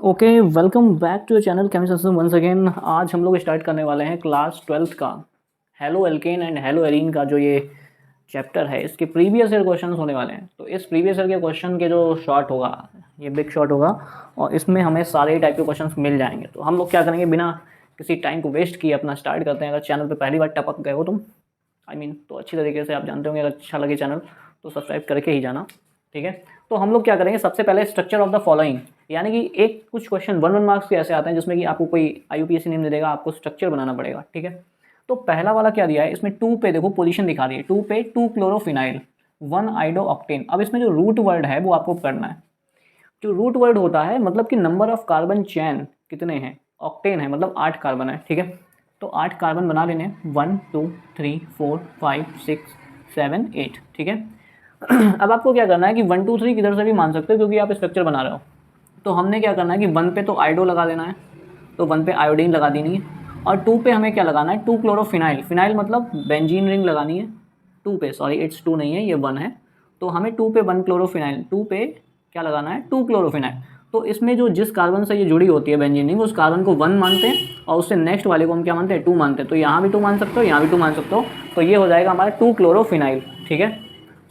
Okay, welcome back to your channel chemistry once again. आज हम लोग स्टार्ट करने वाले हैं क्लास 12th का halo alkane and hello arene का जो ये चैप्टर है, इसके प्रीवियस ईयर क्वेश्चन होने वाले हैं। तो इस प्रीवियस ईयर के क्वेश्चन के जो शॉर्ट होगा, ये बिग शॉर्ट होगा और इसमें हमें सारे टाइप के क्वेश्चन मिल जाएंगे। तो हम लोग क्या करेंगे, बिना किसी टाइम को वेस्ट किए अपना स्टार्ट करते हैं। अगर चैनल पर पहली बार टपक गए हो तुम, तो अच्छी तरीके से आप जानते होंगे, अगर अच्छा लगे चैनल तो सब्सक्राइब करके ही जाना, ठीक है। तो हम लोग क्या करेंगे, सबसे पहले स्ट्रक्चर ऑफ द फॉलोइंग, यानी कि एक कुछ क्वेश्चन 1 मार्क्स के ऐसे आते हैं जिसमें कि आपको कोई IUPAC नेम दे देगा, आपको स्ट्रक्चर बनाना पड़ेगा, ठीक है। तो पहला वाला क्या दिया है, इसमें 2 पे देखो पोजीशन दिखा रही है, 2 पे 2 क्लोरोफिनाइल 1 आइडो ऑक्टेन। अब इसमें जो रूट वर्ड है वो आपको करना है। जो रूट वर्ड होता है मतलब कि नंबर ऑफ कार्बन चैन कितने हैं, ऑक्टेन है मतलब 8 कार्बन है, ठीक है। तो 8 कार्बन बना लेने, 1 2 3 4 5 6 7 8, ठीक है। अब आपको क्या करना है कि 1 2 3 किधर से भी मान सकते हो क्योंकि आप स्ट्रक्चर बना रहे हो। तो हमने क्या करना है कि 1 पे तो आइडो लगा देना है, तो 1 पे आयोडीन लगा देनी है। और 2 पे हमें क्या लगाना है, 2 क्लोरोफिनाइल, फिनाइल मतलब बेंजीन रिंग लगानी है। 2 पे, सॉरी इट्स 2 नहीं है, ये 1 है। तो हमें 2 पे 1 क्लोरोफिनाइल, 2 पे क्या लगाना है, 2 क्लोरोफिनाइल। तो इसमें जो जिस कार्बन से ये जुड़ी होती है बेंजीन रिंग, उस कार्बन को 1 मानते हैं और उससे नेक्स्ट वाले को हम क्या मानते हैं, 2 मानते हैं। तो यहाँ भी 2 मान सकते हो, यहाँ भी 2 मान सकते हो। तो ये हो जाएगा हमारा 2 क्लोरोफिनाइल, ठीक है।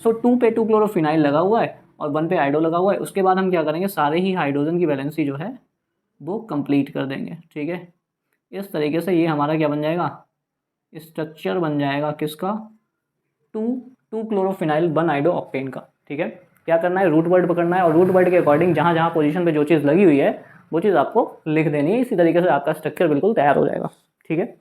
सो 2 पे 2 क्लोरोफिनाइल लगा हुआ है और 1 पे आइडो लगा हुआ है। उसके बाद हम क्या करेंगे, सारे ही हाइड्रोजन की वैलेंसी जो है वो कंप्लीट कर देंगे, ठीक है। इस तरीके से ये हमारा क्या बन जाएगा, स्ट्रक्चर बन जाएगा किसका, 2 क्लोरोफिनाइल 1 आइडो ऑक्टेन का, ठीक है। क्या करना है, रूट वर्ड पकड़ना है और रूट वर्ड के अकॉर्डिंग जहाँ जहाँ पोजीशन पे जो चीज़ लगी हुई है वो चीज़ आपको लिख देनी है। इसी तरीके से आपका स्ट्रक्चर बिल्कुल तैयार हो जाएगा, ठीक है।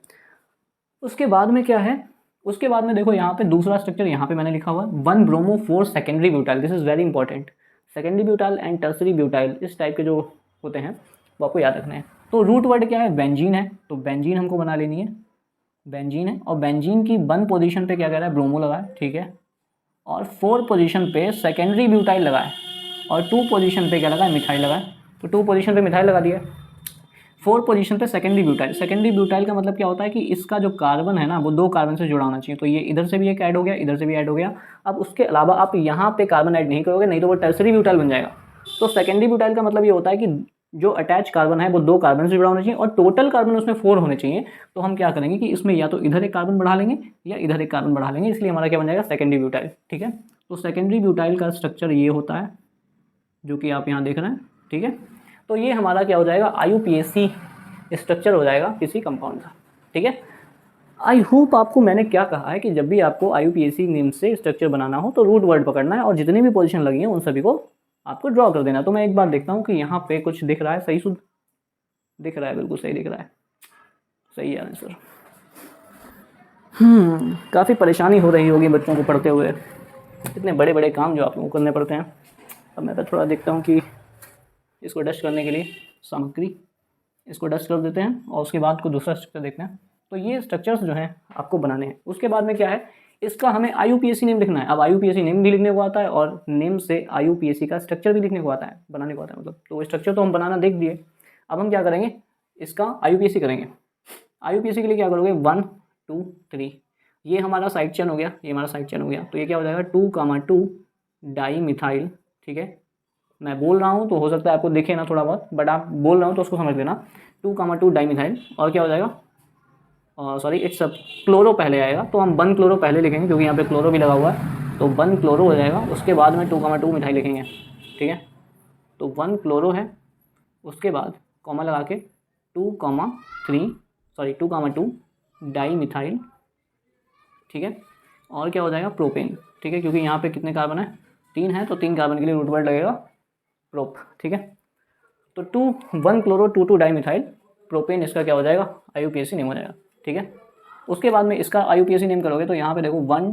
उसके बाद में क्या है, उसके बाद में देखो यहाँ पे दूसरा स्ट्रक्चर यहाँ पे मैंने लिखा हुआ है 1 bromo 4 secondary butyl. This is very important. Secondary butyl and tertiary butyl, इस टाइप के जो होते हैं वो आपको याद रखना है। तो रूट वर्ड क्या है, बेंजीन है, तो बेंजीन हमको बना लेनी है, बेंजीन है। और बेंजीन की 1 पोजीशन पे क्या कह रहा है, ब्रोमो लगा है, ठीक है। और 4 पोजीशन पे सेकेंडरी ब्यूटाइल लगा है और 2 पोजीशन पे क्या लगा है, मिथाइल लगा है। तो 2 पोजीशन पे मिथाइल लगा दिया, 4 पोजीशन पे सेकेंडरी ब्यूटाइल। सेकेंडरी ब्यूटाइल का मतलब क्या होता है कि इसका जो कार्बन है ना वो 2 कार्बन से जुड़ा होना चाहिए। तो ये इधर से भी एक ऐड हो गया, इधर से भी ऐड हो गया। अब उसके अलावा आप यहाँ पे कार्बन ऐड नहीं करोगे, नहीं तो वो टर्सरी ब्यूटाइल बन जाएगा। तो सेकेंडरी ब्यूटाइल का मतलब ये होता है कि जो अटैच कार्बन है वो 2 कार्बन से जुड़ा होना चाहिए और टोटल कार्बन उसमें 4 होने चाहिए। तो हम क्या करेंगे कि इसमें या तो इधर एक कार्बन बढ़ा लेंगे या इधर एक कार्बन बढ़ा लेंगे, इसलिए हमारा क्या बन जाएगा, सेकेंडरी ब्यूटाइल, ठीक है। तो सेकेंडरी ब्यूटाइल का स्ट्रक्चर ये होता है जो कि आप यहाँ देख रहे हैं, ठीक है। तो ये हमारा क्या हो जाएगा, IUPAC स्ट्रक्चर हो जाएगा किसी कंपाउंड का, ठीक है। आई होप आपको मैंने क्या कहा है कि जब भी आपको IUPAC नेम से स्ट्रक्चर बनाना हो तो रूट वर्ड पकड़ना है और जितनी भी पोजीशन लगी है उन सभी को आपको ड्रॉ कर देना। तो मैं एक बार देखता हूँ कि यहाँ पे कुछ दिख रहा है, सही शुद्ध दिख रहा है, बिल्कुल सही दिख रहा है, सही है आंसर। काफ़ी परेशानी हो रही होगी बच्चों को पढ़ते हुए, इतने बड़े बड़े काम जो आप लोगों को करने पड़ते हैं। अब मैं तो थोड़ा देखता हूँ कि इसको डस्ट करने के लिए सामग्री, इसको डस्ट कर देते हैं और उसके बाद को दूसरा स्ट्रक्चर देखते हैं। तो ये स्ट्रक्चर्स जो हैं आपको बनाने हैं। उसके बाद में क्या है, इसका हमें IUPAC नेम लिखना है। अब IUPAC नेम भी लिखने को आता है और नेम से IUPAC का स्ट्रक्चर भी लिखने को आता है, बनाने को आता है मतलब। तो स्ट्रक्चर तो हम बनाना देख दिए। अब हम क्या करेंगे, इसका IUPAC करेंगे। IUPAC के लिए क्या करोगे, 1 2 3, ये हमारा साइड चेन हो गया, ये हमारा साइड चेन हो गया। तो ये क्या हो जाएगा, 2,2 डाई मिथाइल, ठीक है। मैं बोल रहा हूँ तो हो सकता है आपको दिखे ना थोड़ा बहुत, बट आप बोल रहा हूँ तो उसको समझ लेना। 2,2 डाईमिथाइल और क्या हो जाएगा, सॉरी इट्स क्लोरो पहले आएगा, तो हम 1 क्लोरो पहले लिखेंगे क्योंकि यहाँ पे क्लोरो भी लगा हुआ है। तो 1 क्लोरो हो जाएगा, उसके बाद में 2,2 मिथाइल लिखेंगे, ठीक है। तो 1 क्लोरो है, उसके बाद कॉमा लगा के 2,2 डाईमिथाइल, ठीक है। और क्या हो जाएगा, प्रोपेन, ठीक है, क्योंकि यहाँ पे कितने कार्बन है, 3 है, तो 3 कार्बन के लिए रूट वर्ड लगेगा प्रोप, ठीक है। तो 1 क्लोरो 2 डाईमिथाइल प्रोपेन, इसका क्या हो जाएगा, IUPAC नेम हो जाएगा, ठीक है। उसके बाद में इसका IUPAC नेम करोगे तो यहाँ पे देखो 1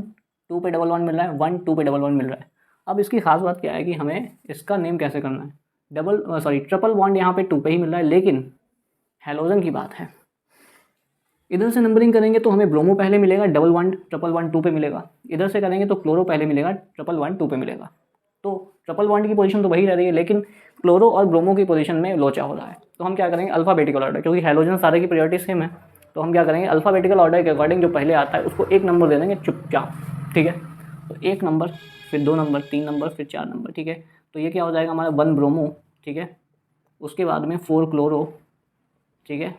2 पे 1 1 मिल रहा है, 1 2 पे 1 1 मिल रहा है। अब इसकी खास बात क्या है कि हमें इसका नेम कैसे करना है, ट्रिपल बॉन्ड यहाँ पे 2 पे ही मिल रहा है, लेकिन हेलोजन की बात है, इधर से नंबरिंग करेंगे तो हमें ब्रोमो पहले मिलेगा, डबल वन ट्रिपल वन 2 पे मिलेगा। इधर से करेंगे तो क्लोरो पहले मिलेगा, ट्रिपल वन 2 पे मिलेगा। तो ट्रिपल बॉन्ड की पोजीशन तो वही रह रही है, लेकिन क्लोरो और ब्रोमो की पोजीशन में लोचा हो रहा है। तो हम क्या करेंगे, अल्फाबेटिकल ऑर्डर, क्योंकि हेलोजन सारे की प्रायोरिटी सेम है। तो हम क्या करेंगे, अल्फाबेटिकल ऑर्डर के अकॉर्डिंग जो पहले आता है उसको 1 नंबर दे देंगे चुपचाप, ठीक है। तो 1 नंबर, फिर 2 नंबर, 3 नंबर, फिर 4 नंबर, ठीक है। तो ये क्या हो जाएगा हमारा 1 ब्रोमो, ठीक है। उसके बाद में 4 क्लोरो, ठीक है,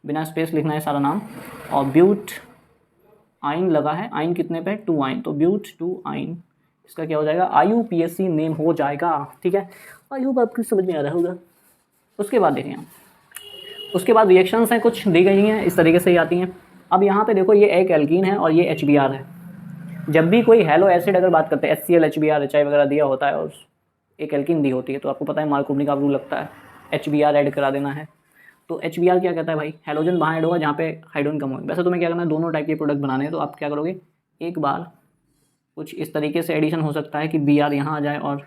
बिना स्पेस लिखना है सारा नाम, और ब्यूट आइन लगा है, आइन कितने पे, 2 आइन, तो ब्यूट 2 आइन, इसका क्या हो जाएगा, IUPAC नेम हो जाएगा, ठीक है। आई होप आपको समझ में आ रहा होगा। उसके बाद देखें हम, उसके बाद रिएक्शंस हैं कुछ दी गई हैं, इस तरीके से ही आती हैं। अब यहाँ पे देखो ये एक एल्कीन है और ये HBr है। जब भी कोई हेलो एसिड अगर बात करते हैं, HCl HBr HI वगैरह दिया होता है और एक एल्कीन दी होती है, तो आपको पता है मार्कोवनी का रूल लगता है, HBr ऐड करा देना है। तो HBr क्या कहता है भाई, हेलोजन वहाँ ऐड होगा जहाँ पे हाइड्रोजन कम हो। वैसे तुम्हें क्या करना है, दोनों टाइप के प्रोडक्ट बनाने हैं, तो आप क्या करोगे, एक बार कुछ इस तरीके से एडिशन हो सकता है कि Br यहाँ आ जाए और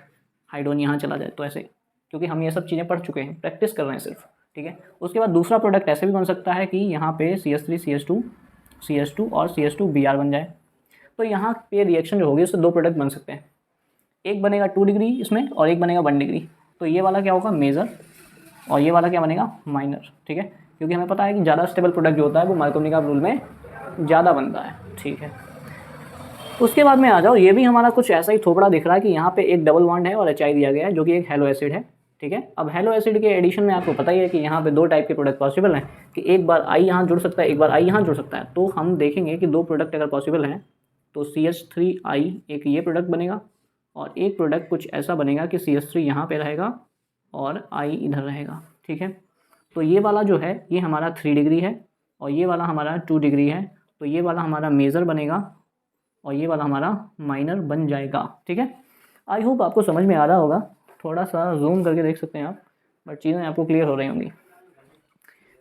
हाइड्रोजन यहाँ चला जाए, तो ऐसे, क्योंकि हम ये सब चीज़ें पढ़ चुके हैं, प्रैक्टिस कर रहे हैं सिर्फ, ठीक है। उसके बाद दूसरा प्रोडक्ट ऐसे भी बन सकता है कि यहाँ पे CH3 CH2 और CH2 Br बन जाए। तो यहाँ पे रिएक्शन जो होगी उससे 2 प्रोडक्ट बन सकते हैं, एक बनेगा 2 डिग्री इसमें और एक बनेगा 1 डिग्री। तो ये वाला क्या होगा, मेजर, और ये वाला क्या बनेगा, माइनर, ठीक है, क्योंकि हमें पता है कि ज़्यादा स्टेबल प्रोडक्ट जो होता है वो मार्कोवनी का रूल में ज़्यादा बनता है, ठीक है। उसके बाद में आ जाओ, ये भी हमारा कुछ ऐसा ही थोपड़ा दिख रहा है कि यहाँ पे एक डबल बॉन्ड है और HI दिया गया है जो कि एक हेलो एसिड है, ठीक है। अब हेलो एसिड के एडिशन में आपको पता ही है कि यहाँ पे 2 टाइप के प्रोडक्ट पॉसिबल हैं, कि एक बार I यहाँ जुड़ सकता है, एक बार I यहाँ जुड़ सकता है। तो हम देखेंगे कि 2 प्रोडक्ट अगर पॉसिबल हैं तो CH3I एक ये प्रोडक्ट बनेगा और एक प्रोडक्ट कुछ ऐसा बनेगा कि CH3 यहाँ पे रहेगा और I इधर रहेगा, ठीक है। तो ये वाला जो है ये हमारा 3 डिग्री है और ये वाला हमारा 2 डिग्री है। तो ये वाला हमारा मेजर बनेगा और ये वाला हमारा माइनर बन जाएगा, ठीक है। आई होप आपको समझ में आ रहा होगा, थोड़ा सा जूम करके देख सकते हैं आप, बट चीज़ें आपको क्लियर हो रही होंगी।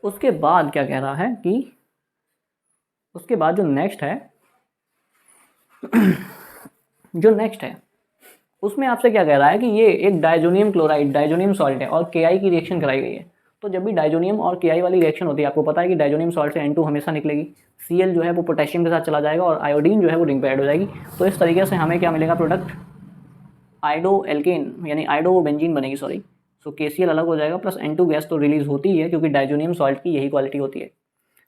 उसके बाद क्या कह रहा है कि उसके बाद जो नेक्स्ट है उसमें आपसे क्या कह रहा है कि ये एक डायजोनियम क्लोराइड, डायजोनियम सॉल्ट है और Ki की रिएक्शन कराई गई है। तो जब भी डायजोनियम और Ki वाली रिएक्शन होती है, आपको पता है कि डायजोनियम सॉल्ट से N2 हमेशा निकलेगी, Cl जो है वो पोटेशियम के साथ चला जाएगा और आयोडीन जो है वो रिंग पे ऐड हो जाएगी। तो इस तरीके से हमें क्या मिलेगा, प्रोडक्ट आइडो एल्केन यानी आइडो बेंजीन बनेगी, सॉरी। सो KCl अलग हो जाएगा, प्लस N2 गैस तो रिलीज होती ही है क्योंकि डायजोनियम सॉल्ट की यही क्वालिटी होती है।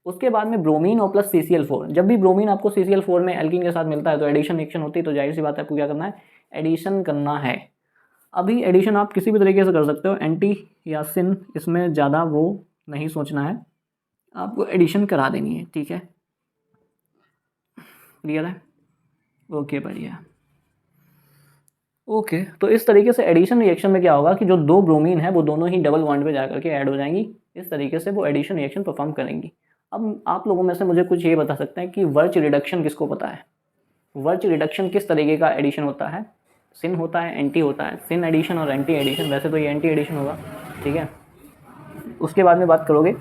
उसके बाद में ब्रोमीन और प्लस CCl4, जब भी ब्रोमीन आपको CCl4 में एल्कीन के साथ मिलता है तो एडिशन रिएक्शन होती है, तो जाहिर सी बात है आपको क्या करना है, एडिशन करना है। अभी एडिशन आप किसी भी तरीके से कर सकते हो, एंटी या सिन, इसमें ज़्यादा वो नहीं सोचना है, आपको एडिशन करा देनी है, ठीक है। क्लियर है, ओके, बढ़िया, ओके। तो इस तरीके से एडिशन रिएक्शन में क्या होगा कि जो 2 ब्रोमीन है वो दोनों ही डबल बॉन्ड पे जा करके ऐड हो जाएंगी, इस तरीके से वो एडिशन रिएक्शन परफॉर्म करेंगी। अब आप लोगों में से मुझे कुछ ये बता सकते हैं कि वर्च रिडक्शन किसको पता है, वर्च रिडक्शन किस तरीके का एडिशन होता है, सिन होता है, एंटी होता है, सिन एडिशन और एंटी एडिशन, वैसे तो ये एंटी एडिशन होगा, ठीक है। उसके बाद में बात करोगे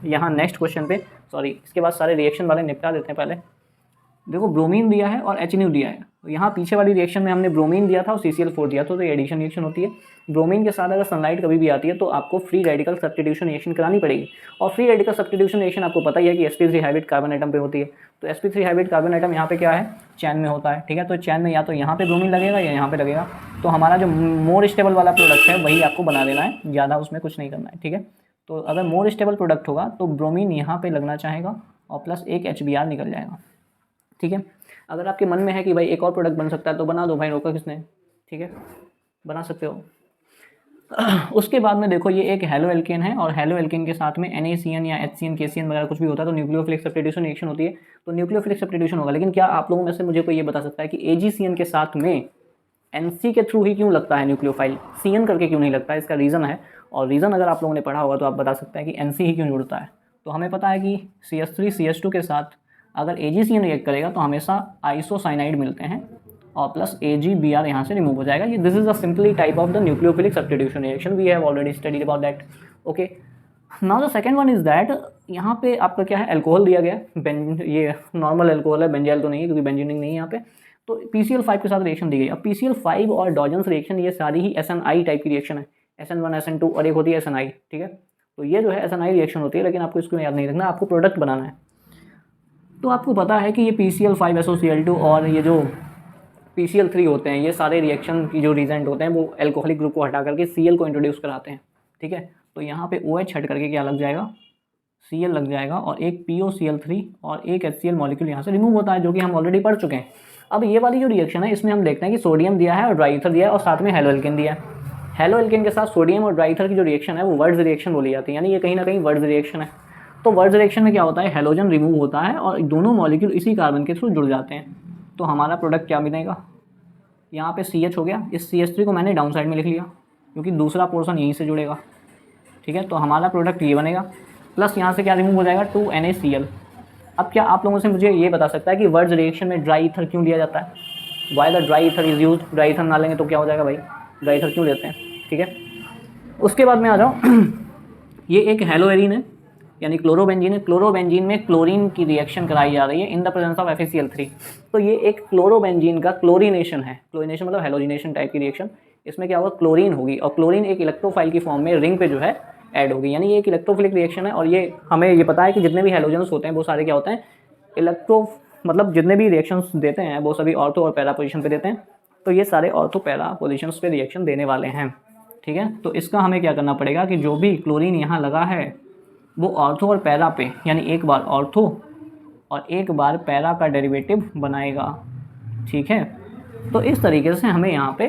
यहाँ नेक्स्ट क्वेश्चन पे, सॉरी इसके बाद सारे रिएक्शन वाले निपटा देते हैं। पहले देखो ब्रोमीन दिया है और HNO दिया है, तो यहाँ पीछे वाली रिएक्शन में हमने ब्रोमीन दिया था और CCl4 दिया था, तो ये एडिशन रिएक्शन होती है। ब्रोमीन के साथ अगर सनलाइट कभी भी आती है तो आपको फ्री रेडिकल सब्स्टिट्यूशन रिएक्शन करानी पड़ेगी, और फ्री रेडिकल सब्स्टिट्यूशन रिएक्शन आपको पता ही है कि sp3 हाइब्रिड कार्बन एटम पे होती है। तो sp3 हाइब्रिड कार्बन एटम यहाँ पे क्या है, चैन में होता है, ठीक है। तो चैन में या तो यहाँ पे ब्रोमीन लगेगा या यहाँ पे लगेगा, तो हमारा जो मोर स्टेबल वाला प्रोडक्ट है वही आपको बना देना है, ज़्यादा उसमें कुछ नहीं करना है, ठीक है। तो अगर मोर स्टेबल प्रोडक्ट होगा तो ब्रोमीन यहाँ पे लगना चाहेगा और प्लस एक HBr निकल जाएगा, ठीक है। अगर आपके मन में है कि भाई एक और प्रोडक्ट बन सकता है तो बना दो भाई, रोका किसने, ठीक है, बना सकते हो। उसके बाद में देखो ये एक हेलो एल्केन है और हेलो एल्केन के साथ में NaCN या HCN KCN वगैरह कुछ भी होता है तो न्यूक्लियोफिलिक सब्स्टिट्यूशन रिएक्शन होती है, तो न्यूक्लियोफिलिक सब्स्टिट्यूशन होगा। लेकिन क्या आप लोगों में से मुझे कोई ये बता सकता है कि AgCN के साथ में NC के थ्रू ही क्यों लगता है न्यूक्लियोफाइल, CN करके क्यों नहीं लगता है, इसका रीज़न है। और रीज़न अगर आप लोगों ने पढ़ा होगा तो आप बता सकते हैं कि NC ही क्यों जुड़ता है। तो हमें पता है कि CH3 CH2 के साथ अगर AgCN रिएक्ट करेगा तो हमेशा आइसोसाइनाइड मिलते हैं और प्लस AgBr यहाँ से रिमूव हो जाएगा। ये this is a simply type of the nucleophilic substitution reaction, we have already studied about that, okay. Now the second one is that, यहाँ पे आपका क्या है, अल्कोहल दिया गया, ये नॉर्मल अल्कोहल है, बेंजाइल तो नहीं है क्योंकि बेंजीनिंग नहीं है यहाँ पे। तो PCl5 के साथ रिएक्शन दी गई। अब PCl5 और डॉजन्स रिएक्शन ये सारी ही SNI टाइप की रिएक्शन है, SN1 SN2 और एक होती है SNI, ठीक है। तो ये जो है SNI रिएक्शन होती है, लेकिन आपको इसको याद नहीं रखना, आपको प्रोडक्ट बनाना है। तो आपको पता है कि ये PCl5SOCl2 और ये जो PCl3 होते हैं, ये सारे रिएक्शन की जो रीजेंट होते हैं वो एल्कोहलिक ग्रुप को हटा करके Cl को इंट्रोड्यूस कराते हैं, ठीक है। तो यहाँ पे OH हट करके क्या लग जाएगा, Cl लग जाएगा और एक POCl3 और एक HCl मॉलिक्यूल यहाँ से रिमूव होता है, जो कि हम ऑलरेडी पढ़ चुके हैं। अब ये वाली जो रिएक्शन है इसमें हम देखते हैं कि सोडियम दिया है और ड्राई ईथर दिया है और साथ में हेलो एल्केन दिया है। हेलो एल्केन के साथ सोडियम और ड्राई ईथर की जो रिएक्शन है वो वर्ड्स रिएक्शन बोली जाती है, यानी ये कहीं ना कहीं वर्ड्स रिएक्शन है। तो वर्ड्स रिएक्शन में क्या होता है, हेलोजन रिमूव होता है और दोनों मॉलिक्यूल इसी कार्बन के थ्रू जुड़ जाते हैं। तो हमारा प्रोडक्ट क्या बनेगा, यहाँ पे CH हो गया, इस CH3 को मैंने डाउन साइड में लिख लिया क्योंकि दूसरा पोर्शन यहीं से जुड़ेगा, ठीक है। तो हमारा प्रोडक्ट ये बनेगा, प्लस यहाँ से क्या रिमूव हो जाएगा, 2NaCl। अब क्या आप लोगों से मुझे ये बता सकता है कि वर्ड्स रिएक्शन में ड्राई ईथर क्यों लिया जाता है, why the dry ether is use, dry ether ना लेंगे तो क्या हो जाएगा भाई, ड्राई ईथर क्यों लेते हैं, ठीक है। उसके बाद में आ जाओ ये एक हेलोएरीन है यानी क्लोरोबेंजीन है। क्लोरोबेंजीन में क्लोरीन की रिएक्शन कराई जा रही है in the presence of FeCl3। तो ये एक क्लोरोबेंजीन का क्लोरीनेशन है, क्लोरीनेशन मतलब हेलोजिनेशन टाइप की रिएक्शन। इसमें क्या होगा, क्लोरीन होगी और क्लोरीन एक इलेक्ट्रोफाइल की फॉर्म में रिंग पे जो है ऐड होगी, यानी ये एक इलेक्ट्रोफिलिक रिएक्शन है। और ये हमें ये पता है कि जितने भी हेलोजन्स होते हैं वो सारे क्या होते हैं, मतलब जितने भी रिएक्शंस देते हैं वो सभी ऑर्थो और पैरा पोजीशन पे देते हैं। तो ये सारे ऑर्थो पैरा पोजीशंस पे रिएक्शन देने वाले हैं, ठीक है। तो इसका हमें क्या करना पड़ेगा कि जो भी क्लोरीन यहाँ लगा है वो ऑर्थो और पैरा पे, यानी एक बार ऑर्थो और एक बार पैरा का डेरिवेटिव बनाएगा, ठीक है। तो इस तरीके से हमें यहाँ पे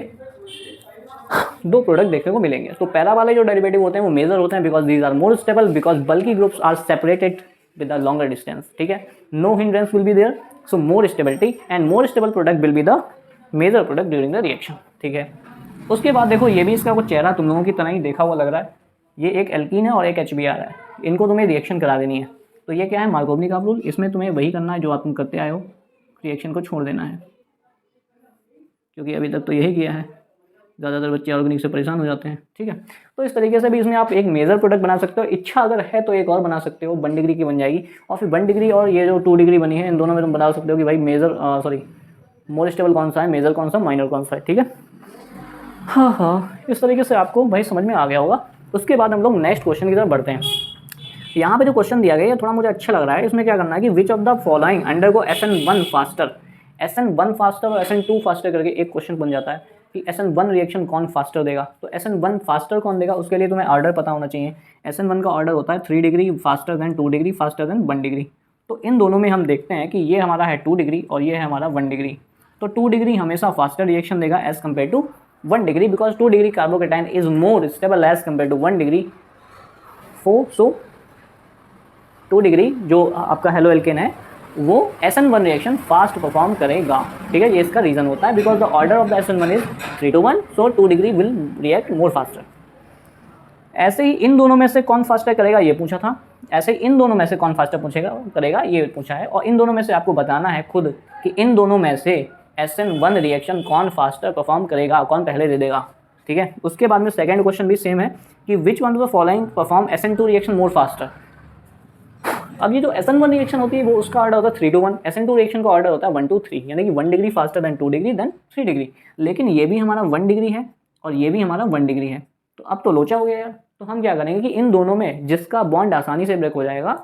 दो प्रोडक्ट देखने को मिलेंगे। तो पैरा वाले जो डेरिवेटिव होते हैं वो मेजर होते हैं because these are more stable, because bulky groups are separated with a longer distance, ठीक है। No hindrance will be there, so more stability and more stable product will be the major product during the reaction, ठीक है। उसके बाद देखो ये भी इसका कुछ चेहरा तुम लोगों की तरह ही देखा हुआ लग रहा है। ये एक एल्कीन है और एक HBr है, इनको तुम्हें रिएक्शन करा देनी है। तो ये क्या है, मार्कोवनी का रूल। इसमें तुम्हें वही करना है जो आप तुम करते आए हो, रिएक्शन को छोड़ देना है, क्योंकि अभी तक तो यही किया है। ज़्यादातर बच्चे ऑर्गेनिक से परेशान हो जाते हैं, ठीक है। तो इस तरीके से भी इसमें आप एक मेजर प्रोडक्ट बना सकते हो। इच्छा अगर है तो एक और बना सकते हो, 1 डिग्री की बन जाएगी। और फिर 1 डिग्री और ये जो 2 डिग्री बनी है, इन दोनों में तुम बता सकते हो कि भाई मेजर मोर स्टेबल कौन सा है, मेजर कौन सा, माइनर कौन सा है, ठीक है। हाँ, इस तरीके से आपको भाई समझ में आ गया होगा। उसके बाद हम लोग नेक्स्ट क्वेश्चन की तरफ बढ़ते हैं। यहाँ पे जो क्वेश्चन दिया गया है थोड़ा मुझे अच्छा लग रहा है। इसमें क्या करना है कि which of the following undergo SN1 faster, SN1 faster और SN2 फास्टर करके एक क्वेश्चन बन जाता है कि SN1 रिएक्शन कौन फास्टर देगा। तो SN1 फास्टर कौन देगा, उसके लिए तुम्हें ऑर्डर पता होना चाहिए। SN1 का ऑर्डर होता है 3 degree faster than 2 degree faster then 1 degree. तो इन दोनों में हम देखते हैं कि ये हमारा है 2 डिग्री और ये है हमारा 1 डिग्री। तो 2 डिग्री हमेशा फास्टर रिएक्शन देगा as compare to 1 degree, because 2 degree carbocation is more stable as compare to 1 degree. So 2 degree जो आपका हेलो एल्केन है वो SN1 रिएक्शन फास्ट परफॉर्म करेगा, ठीक है। ये इसका रीजन होता है because the order of the SN1 is 3 to 1, so 2 degree will react more faster. ऐसे ही इन दोनों में से कौन फास्टर करेगा ये पूछा था, ऐसे ही इन दोनों में से कौन फास्टर करेगा ये पूछा है। और इन दोनों में से आपको बताना है खुद कि इन दोनों में से SN1 रिएक्शन कौन फास्टर परफॉर्म करेगा, कौन पहले दे देगा, ठीक है। उसके बाद में सेकंड क्वेश्चन भी सेम है कि which one of the following perform SN2 reaction more faster. अब ये जो SN1 रिएक्शन होती है वो उसका ऑर्डर होता है 3 to 1, SN2 रिएक्शन का ऑर्डर होता है 1 to 3, यानी कि 1 degree faster than 2 degree than 3 degree. लेकिन ये भी हमारा 1 डिग्री है और ये भी हमारा 1 डिग्री है, तो अब तो लोचा हो गया यार। तो हम क्या करेंगे कि इन दोनों में जिसका बॉन्ड आसानी से ब्रेक हो जाएगा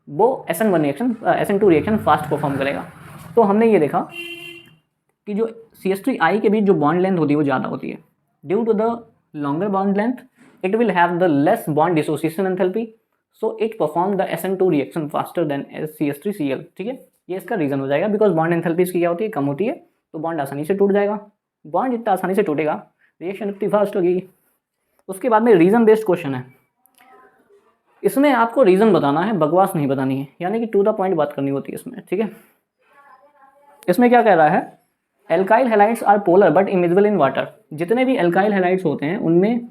वो SN2 रिएक्शन फास्ट परफॉर्म करेगा। तो हमने ये देखा कि जो CH3I के बीच जो बॉन्ड लेंथ होती है वो ज़्यादा होती है। Due to the longer bond length it will have the less bond dissociation enthalpy, so it perform the SN2 reaction faster than CH3Cl, ठीक है। ये इसका रीज़न हो जाएगा बिकॉज बॉन्ड एंथैल्पी इसकी क्या होती है, कम होती है, तो बॉन्ड आसानी से टूट जाएगा। बॉन्ड जितना आसानी से टूटेगा रिएक्शन इतनी फास्ट होगी। उसके बाद में रीज़न बेस्ड क्वेश्चन है, इसमें आपको रीज़न बताना है, बकवास नहीं बतानी है, यानी कि टू द पॉइंट बात करनी होती है इसमें, ठीक है। इसमें क्या कह रहा है, alkyl halides are polar but immiscible in water. जितने भी एल्काइल हैलाइड्स होते हैं उनमें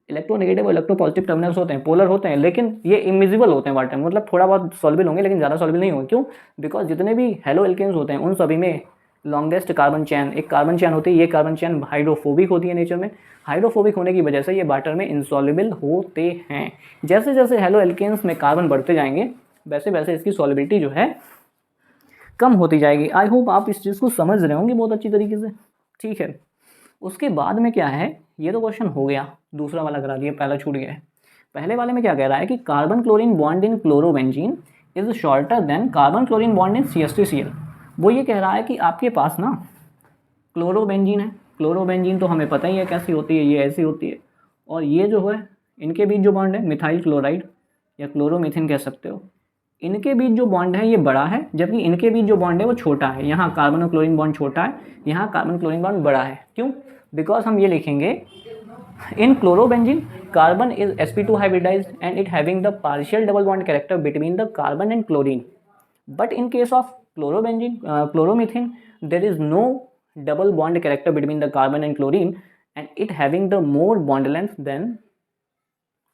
इलेक्ट्रोनेगेटिव और इलेक्ट्रोपॉजिटिव टर्मिनल्स होते हैं, पोलर होते हैं, लेकिन ये इमिजिबल होते हैं वाटर में, मतलब थोड़ा बहुत सॉल्युबल होंगे लेकिन ज़्यादा सॉल्युबल नहीं होंगे। क्यों, बिकॉज जितने भी हेलो एल्केन्स होते हैं उन सभी में लॉन्गेस्ट कार्बन चैन, एक कार्बन चैन होती है। ये कार्बन चैन हाइड्रोफोबिक होती है नेचर में, हाइड्रोफोबिक होने की वजह से ये वाटर में इंसॉल्युबल होते हैं। जैसे जैसे हेलो एल्केन्स में कार्बन बढ़ते जाएंगे वैसे वैसे इसकी सॉल्युबिलिटी जो है कम होती जाएगी। आई होप आप इस चीज़ को समझ रहे होंगे बहुत अच्छी तरीके से, ठीक है। उसके बाद में क्या है, ये तो क्वेश्चन हो गया, दूसरा वाला करा दिया, पहला छूट गया है। पहले वाले में क्या कह रहा है कि carbon chlorine bond in chlorobenzene is shorter than carbon chlorine bond in CH3Cl। वो ये कह रहा है कि आपके पास ना क्लोरोबेंजीन है, क्लोरोबेंजीन तो हमें पता ही है कैसी होती है, ये ऐसी होती है, और ये जो है इनके बीच जो बॉन्ड है मिथाइल क्लोराइड या क्लोरोमीथेन कह सकते हो, इनके बीच जो बॉन्ड है ये बड़ा है, जबकि इनके बीच जो बॉन्ड है वो छोटा है। यहाँ कार्बन और क्लोरीन बॉन्ड छोटा है, यहाँ कार्बन क्लोरीन बॉन्ड बड़ा है। क्यों, बिकॉज हम ये लिखेंगे In chlorobenzene, carbon is sp2 hybridized and it having the partial double bond character between the carbon and chlorine. But in case of chloromethane, there is no double bond character between the carbon and chlorine and it having the more bond length than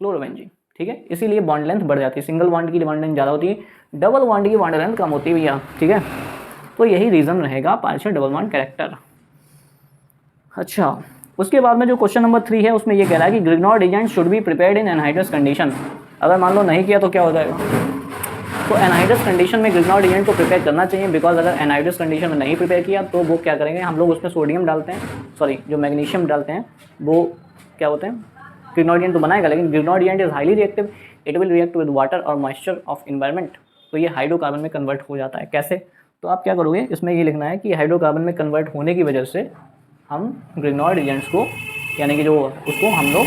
chlorobenzene. ठीक है, इसीलिए bond length बढ़ जाती है, single bond की bond length ज़्यादा होती है, डबल बॉन्ड की बॉन्ड लेंथ कम होती है भैया। ठीक है, तो यही रीज़न रहेगा पार्शियल डबल बॉन्ड कैरेक्टर। अच्छा, उसके बाद में जो क्वेश्चन नंबर 3 है उसमें ये कह रहा है कि Grignard agent should be prepared in anhydrous condition. अगर मान लो नहीं किया तो क्या हो जाएगा, तो एनहाइड्रस कंडीशन में ग्रिग्नॉर्ड एजेंट को प्रिपेयर करना चाहिए, बिकॉज अगर एनहाइड्रस कंडीशन में नहीं प्रिपेयर किया तो वो क्या करेंगे, हम लोग उसमें सोडियम डालते हैं, सॉरी जो मैग्नीशियम डालते हैं वो क्या होते हैं, ग्रिग्नॉर्ड एजेंट तो बनाएगा, लेकिन Grignard agent is highly reactive, it will react with water और मॉइस्चर ऑफ इन्वायरमेंट, तो ये हाइड्रोकार्बन में कन्वर्ट हो जाता है। कैसे, तो आप क्या करोगे, इसमें ये लिखना है कि हाइड्रोकार्बन में कन्वर्ट होने की वजह से हम ग्रिग्नॉर्ड एजेंट्स को, यानी कि जो उसको हम लोग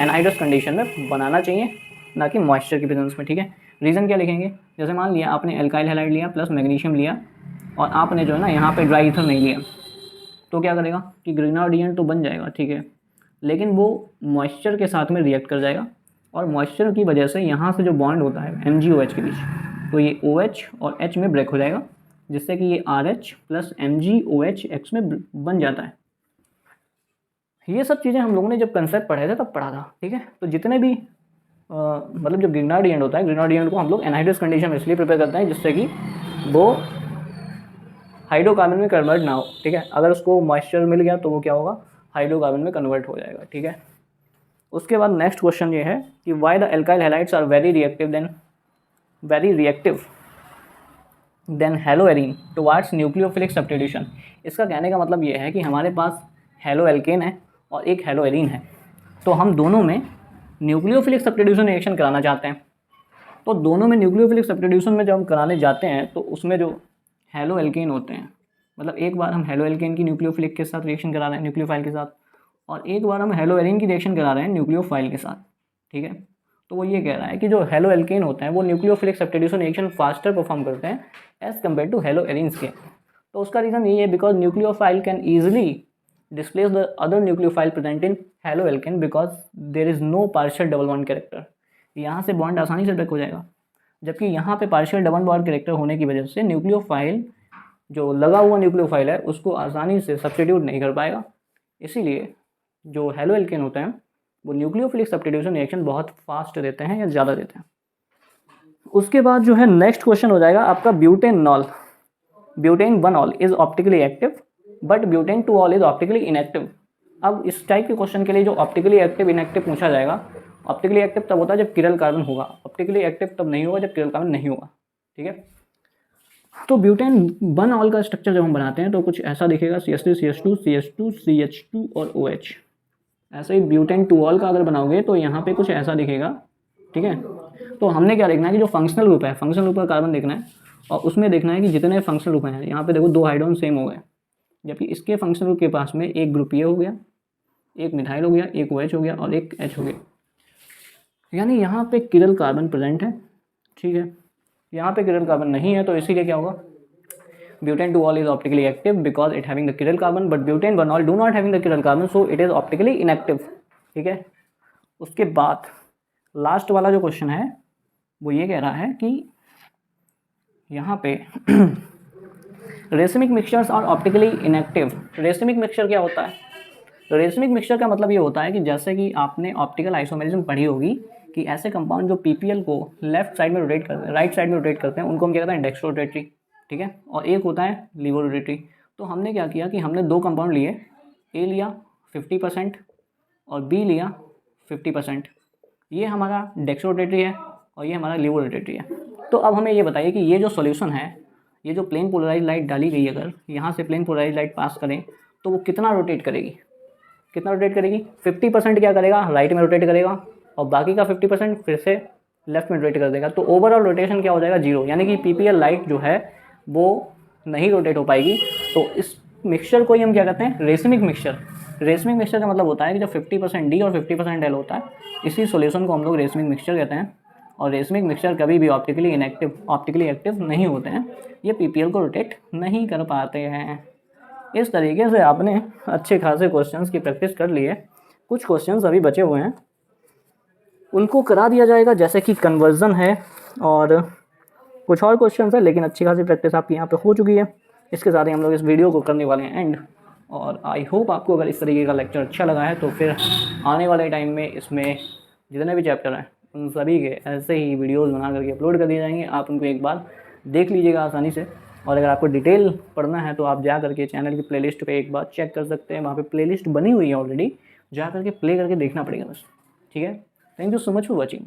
एनहाइड्रस कंडीशन में बनाना चाहिए, ना कि मॉइस्चर की प्रेजेंस में। ठीक है, रीज़न क्या लिखेंगे, जैसे मान लिया आपने एल्काइल हैलाइड लिया प्लस मैग्नीशियम लिया और आपने जो है ना यहाँ पे ड्राई ईथर नहीं लिया, तो क्या करेगा कि ग्रिग्नॉर्ड एजेंट तो बन जाएगा, ठीक है, लेकिन वो मॉइस्चर के साथ में रिएक्ट कर जाएगा और मॉइस्चर की वजह से यहाँ से जो बॉन्ड होता है MgOH के बीच, तो ये OH और H में ब्रेक हो जाएगा, जिससे कि ये RH प्लस MgOH में बन जाता है। ये सब चीज़ें हम लोगों ने जब कंसेप्ट पढ़े थे तब पढ़ा था। ठीक है, तो जितने भी मतलब जो ग्रिग्नॉर्ड एजेंट होता है, ग्रिग्नॉर्ड एजेंट को हम लोग एनहाइड्रस कंडीशन में इसलिए प्रिपेयर करते हैं जिससे कि वो हाइड्रोकार्बन में कन्वर्ट ना हो। ठीक है, अगर उसको मॉइस्चर मिल गया तो वो क्या होगा, हाइड्रोकार्बन में कन्वर्ट हो जाएगा। ठीक है, उसके बाद नेक्स्ट क्वेश्चन ये है कि why the alkyl halides are very reactive than haloarene towards nucleophilic substitution. इसका कहने का मतलब ये है कि हमारे पास हेलो एल्केन है और एक हेलोएरीन है, तो हम दोनों में न्यूक्लियोफिलिक सब्स्टिट्यूशन रिएक्शन कराना चाहते हैं। तो दोनों में न्यूक्लियोफिलिक सब्स्टिट्यूशन में जब हम कराने जाते हैं तो उसमें जो हेलो एल्केन होते हैं, मतलब एक बार हम हेलो एल्केन की न्यूक्लियोफिलिक के साथ रिएक्शन करा रहे हैं न्यूक्लियोफाइल के साथ, और एक बार हम हेलो एरीन की रिएक्शन करा रहे हैं न्यूक्लियोफाइल के साथ। ठीक है, तो वो ये कह रहा है कि जो हेलो एल्केन होते हैं वो nucleophilic substitution reaction faster perform करते हैं as compare to haloarenes के। तो उसका रीज़न ये है because nucleophile can easily displace the other nucleophile present in haloalkane because there is no partial double bond character. यहाँ से bond आसानी से ब्रेक हो जाएगा, जबकि यहाँ पे पार्शियल डबल बॉन्ड कैरेक्टर होने की वजह से न्यूक्लियोफाइल जो लगा हुआ न्यूक्लियोफाइल है उसको आसानी से सब्स्टिट्यूट नहीं कर पाएगा। इसीलिए जो हेलो एल्केन होते हैं वो न्यूक्लियोफिलिक सब्स्टिट्यूशन रिएक्शन बहुत फास्ट देते हैं या ज़्यादा देते हैं। उसके बाद जो है नेक्स्ट क्वेश्चन हो जाएगा आपका ब्यूटेनॉल। ब्यूटेन 1ऑल is optically active but butane 2ऑल इज ऑप्टिकली इनएक्टिव। अब इस टाइप के क्वेश्चन के लिए जो ऑप्टिकली एक्टिव इनएक्टिव पूछा जाएगा, ऑप्टिकली एक्टिव तब होता है जब किरल कार्बन होगा, ऑप्टिकली एक्टिव तब नहीं होगा जब किरल कार्बन नहीं होगा। ठीक है, तो ब्यूटेन 1ऑल का स्ट्रक्चर जब हम बनाते हैं तो कुछ ऐसा दिखेगा, CH3 CH2 CH2 CH2 और OH। ऐसे ही ब्यूटेन 2ऑल का अगर बनाओगे तो यहाँ पे कुछ ऐसा दिखेगा। ठीक है, तो हमने क्या देखना है कि जो फंक्शनल ग्रुप है, फंक्शनल ग्रुप का कार्बन देखना है और उसमें देखना है कि जितने फंक्शनल ग्रुप हैं, यहाँ पे देखो 2 हाइड्रोजन सेम हो गए, जबकि इसके फंक्शनल ग्रुप के पास में एक ग्रुप ये हो गया, एक मिथाइल हो गया, एक OH हो गया और एक H हो गया, यानी यहाँ पे किरल कार्बन प्रेजेंट है। ठीक है, यहाँ पे किरल कार्बन नहीं है, तो इसीलिए क्या होगा, butane 2ऑल is optically active because it having the chiral carbon, but butane 1ऑल do not having the chiral carbon, so it is optically inactive। ठीक है, उसके बाद लास्ट वाला जो क्वेश्चन है वो ये कह रहा है कि यहाँ पे रेसिमिक मिक्सचर्स और ऑप्टिकली इनएक्टिव। रेसिमिक मिक्सचर क्या होता है, रेसिमिक मिक्सचर का मतलब ये होता है कि जैसे कि आपने ऑप्टिकल आइसोमेरिज्म पढ़ी होगी कि ऐसे कंपाउंड जो PPL को लेफ्ट साइड में रोटेट करते हैं, राइट साइड में रोटेट करते हैं, उनको हम क्या कहते हैं, डेक्स्ट्रो रोटेटरी। ठीक है, और एक होता है लीवो रोटेटरी। तो हमने क्या किया कि हमने 2 कंपाउंड लिए, A लिया 50% और B लिया 50%। ये हमारा डेक्स्ट्रो रोटेटरी है और ये हमारा लीवो रोटेटरी है। तो अब हमें ये बताइए कि ये जो सॉल्यूशन है, ये जो प्लेन पोलराइज लाइट डाली गई, अगर यहाँ से प्लेन पोलराइज लाइट पास करें तो वो कितना रोटेट करेगी, कितना रोटेट करेगी, 50% क्या करेगा, राइट में रोटेट करेगा और बाकी का 50% फिर से लेफ्ट में रोटेट कर देगा। तो ओवरऑल रोटेशन क्या हो जाएगा, 0, यानी कि PPL लाइट जो है वो नहीं रोटेट हो पाएगी। तो इस मिक्सचर को ही हम क्या कहते हैं, रेसिमिक मिक्सचर। रेसिमिक मिक्सचर का मतलब होता है कि जब 50% D और 50% L होता है, इसी सॉल्यूशन को हम लोग रेसिमिक मिक्सचर कहते हैं। और रेसिमिक मिक्सचर कभी भी ऑप्टिकली एक्टिव नहीं होते हैं, ये PPL को रोटेट नहीं कर पाते हैं। इस तरीके से आपने अच्छे खासे क्वेश्चंस की प्रैक्टिस कर ली है। कुछ क्वेश्चंस अभी बचे हुए हैं, उनको करा दिया जाएगा, जैसे कि कन्वर्जन है और कुछ और क्वेश्चंस है, लेकिन अच्छी खासी प्रैक्टिस आपकी यहाँ पे हो चुकी है। इसके साथ ही हम लोग इस वीडियो को करने वाले हैं एंड। और आई होप आपको अगर इस तरीके का लेक्चर अच्छा लगा है तो फिर आने वाले टाइम में इसमें जितने भी चैप्टर हैं उन सभी के ऐसे ही वीडियोज़ बना करके अपलोड कर दिए जाएंगे। आप उनको एक बार देख लीजिएगा आसानी से, और अगर आपको डिटेल पढ़ना है तो आप जा करके चैनल की प्लेलिस्ट पे एक बार चेक कर सकते हैं। वहाँ पे प्लेलिस्ट बनी हुई है ऑलरेडी, जा करके प्ले करके देखना पड़ेगा बस। ठीक है, thank you so much for watching.